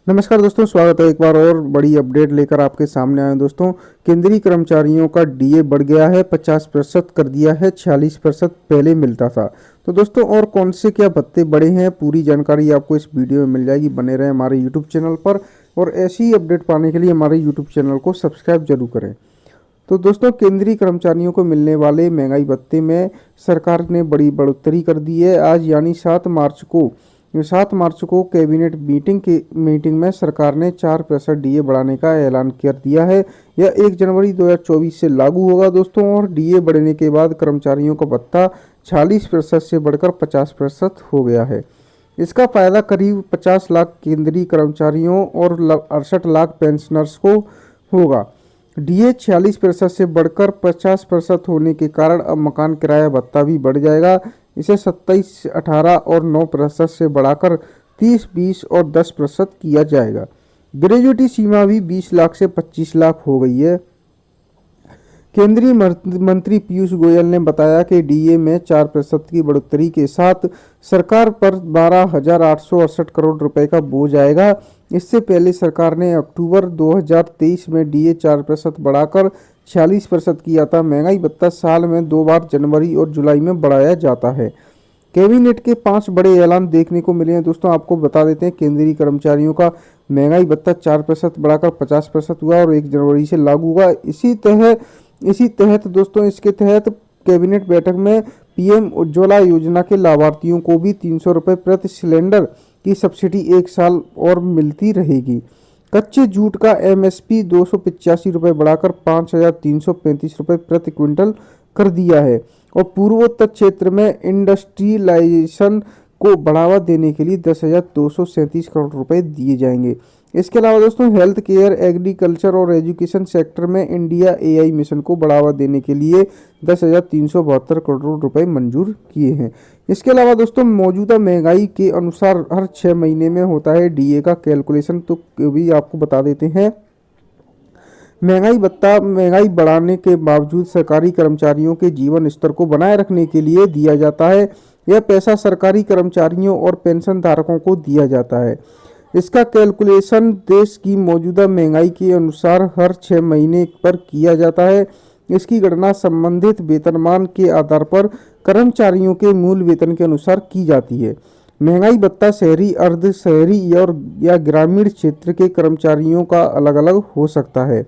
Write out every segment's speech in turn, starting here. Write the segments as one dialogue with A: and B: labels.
A: नमस्कार दोस्तों, स्वागत है एक बार और बड़ी अपडेट लेकर आपके सामने आए हैं। दोस्तों, केंद्रीय कर्मचारियों का डीए बढ़ गया है, 50% कर दिया है, 46% पहले मिलता था। तो दोस्तों, और कौन से क्या भत्ते बढ़े हैं, पूरी जानकारी आपको इस वीडियो में मिल जाएगी। बने रहें हमारे यूट्यूब चैनल पर और ऐसी ही अपडेट पाने के लिए हमारे यूट्यूब चैनल को सब्सक्राइब जरूर करें। तो दोस्तों, केंद्रीय कर्मचारियों को मिलने वाले महंगाई भत्ते में सरकार ने बड़ी बढ़ोतरी कर दी है। आज यानी 7 मार्च को कैबिनेट मीटिंग में सरकार ने 4% डीए बढ़ाने का ऐलान कर दिया है। यह 1 जनवरी 2024 से लागू होगा दोस्तों। और डीए बढ़ने के बाद कर्मचारियों का भत्ता 46% से बढ़कर 50% हो गया है। इसका फायदा करीब 50 लाख केंद्रीय कर्मचारियों और 68 लाख पेंशनर्स को होगा। डीए 46% से बढ़कर 50% होने के कारण अब मकान किराया भत्ता भी बढ़ जाएगा। इसे 27, 18 और 9% से बढ़ाकर 30, 20 और 10% किया जाएगा। ग्रेजुएटी सीमा भी 20 लाख से 25 लाख हो गई है। केंद्रीय मंत्री पीयूष गोयल ने बताया कि डीए में 4% की बढ़ोतरी के साथ सरकार पर 12,868 करोड़ रुपए का बोझ आएगा। इससे पहले सरकार ने अक्टूबर 2023 में डीए 4% बढ़ाकर 46% किया था। महंगाई भत्ता साल में 2 बार जनवरी और जुलाई में बढ़ाया जाता है। कैबिनेट के 5 बड़े ऐलान देखने को मिले हैं दोस्तों। आपको बता देते हैं, केंद्रीय कर्मचारियों का महंगाई भत्ता 4% बढ़ाकर 50% हुआ और 1 जनवरी से लागू हुआ। इसी तहत दोस्तों, इसके तहत कैबिनेट बैठक में पीएम उज्ज्वला योजना के लाभार्थियों को भी 300 रुपये प्रति सिलेंडर की सब्सिडी 1 साल और मिलती रहेगी। कच्चे जूट का एमएसपी 285 रुपये बढ़ाकर 5,335 रुपये प्रति क्विंटल कर दिया है। और पूर्वोत्तर क्षेत्र में इंडस्ट्रियलाइजेशन को बढ़ावा देने के लिए 10,237 करोड़ रुपए दिए जाएंगे। इसके अलावा दोस्तों, हेल्थ केयर, एग्रीकल्चर और एजुकेशन सेक्टर में इंडिया एआई मिशन को बढ़ावा देने के लिए 10,372 करोड़ रुपए मंजूर किए हैं। इसके अलावा दोस्तों, मौजूदा महंगाई के अनुसार हर 6 महीने में होता है डीए का कैलकुलेशन, तो भी आपको बता देते हैं। महंगाई बढ़ाने के बावजूद सरकारी कर्मचारियों के जीवन स्तर को बनाए रखने के लिए दिया जाता है। यह पैसा सरकारी कर्मचारियों और पेंशन धारकों को दिया जाता है। इसका कैलकुलेशन देश की मौजूदा महंगाई के अनुसार हर 6 महीने पर किया जाता है। इसकी गणना संबंधित वेतनमान के आधार पर कर्मचारियों के मूल वेतन के अनुसार की जाती है। महंगाई भत्ता शहरी, अर्ध शहरी या ग्रामीण क्षेत्र के कर्मचारियों का अलग अलग हो सकता है।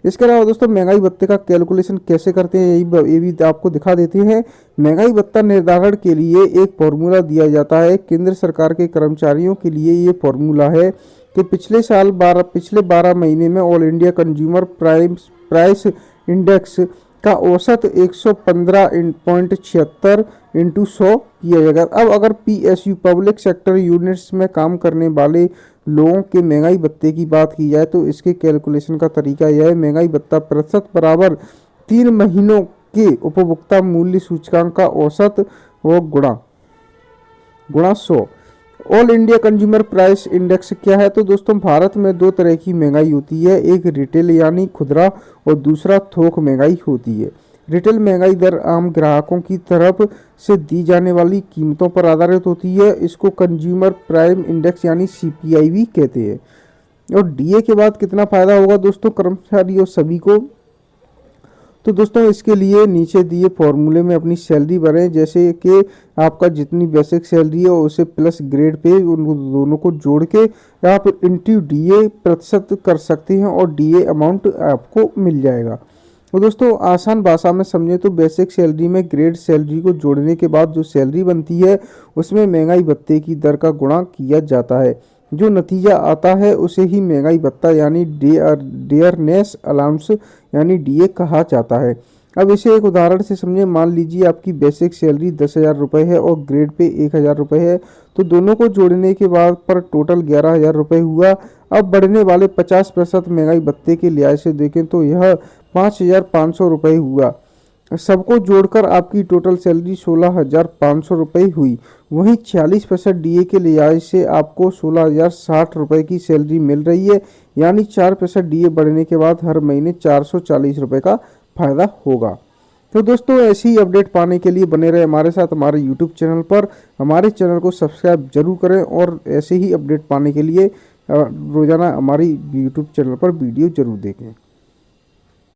A: इसके अलावा दोस्तों, महंगाई भत्ते का कैलकुलेशन कैसे करते हैं ये भी आपको दिखा देते हैं। महंगाई भत्ता निर्धारण के लिए एक फॉर्मूला दिया जाता है। केंद्र सरकार के कर्मचारियों के लिए ये फॉर्मूला है कि पिछले 12 महीने में all India consumer price index का औसत 115.76 इंटू 100 किया जाएगा। अब अगर पीएसयू पब्लिक सेक्टर यूनिट्स में काम करने वाले लोगों के महंगाई भत्ते की बात की जाए तो इसके कैलकुलेशन का तरीका यह है। महंगाई भत्ता प्रतिशत बराबर 3 महीनों के उपभोक्ता मूल्य सूचकांक का औसत व गुणा 100। All India consumer price index क्या है? तो दोस्तों, भारत में 2 तरह की महंगाई होती है। एक रिटेल यानी खुदरा और दूसरा थोक महंगाई होती है। रिटेल महंगाई दर आम ग्राहकों की तरफ से दी जाने वाली कीमतों पर आधारित होती है। इसको कंज्यूमर प्राइस इंडेक्स यानी सीपीआई भी कहते हैं। और डीए के बाद कितना फायदा होगा दोस्तों कर्मचारियों सभी को? तो दोस्तों, इसके लिए नीचे दिए फॉर्मूले में अपनी सैलरी भरें। जैसे कि आपका जितनी बेसिक सैलरी है उसे प्लस ग्रेड पे, उन दोनों को जोड़ के आप इंटू डीए प्रतिशत कर सकते हैं और डीए अमाउंट आपको मिल जाएगा। तो दोस्तों, आसान भाषा में समझें तो बेसिक सैलरी में ग्रेड सैलरी को जोड़ने के बाद जो सैलरी बनती है उसमें महंगाई भत्ते की दर का गुणा किया जाता है। जो नतीजा आता है उसे ही महंगाई भत्ता यानी डियरनेस अलाउंस यानी डीए कहा जाता है। अब इसे एक उदाहरण से समझें। मान लीजिए आपकी बेसिक सैलरी 10,000 रुपये है और ग्रेड पे 1,000 रुपये है, तो दोनों को जोड़ने के बाद पर टोटल 11,000 रुपये हुआ। अब बढ़ने वाले 50% महंगाई भत्ते के लिहाज से देखें तो यह 5,500 रुपये हुआ। सबको जोड़कर आपकी टोटल सैलरी 16,500 रुपये हुई। वहीं 46% डीए के लिहाज से आपको 16,060 रुपये की सैलरी मिल रही है। यानी 4% डीए बढ़ने के बाद हर महीने 440 रुपये का फायदा होगा। तो दोस्तों, ऐसी ही अपडेट पाने के लिए बने रहे हमारे साथ हमारे यूट्यूब चैनल पर। हमारे चैनल को सब्सक्राइब जरूर करें और ऐसे ही अपडेट पाने के लिए रोज़ाना हमारी यूट्यूब चैनल पर वीडियो ज़रूर देखें।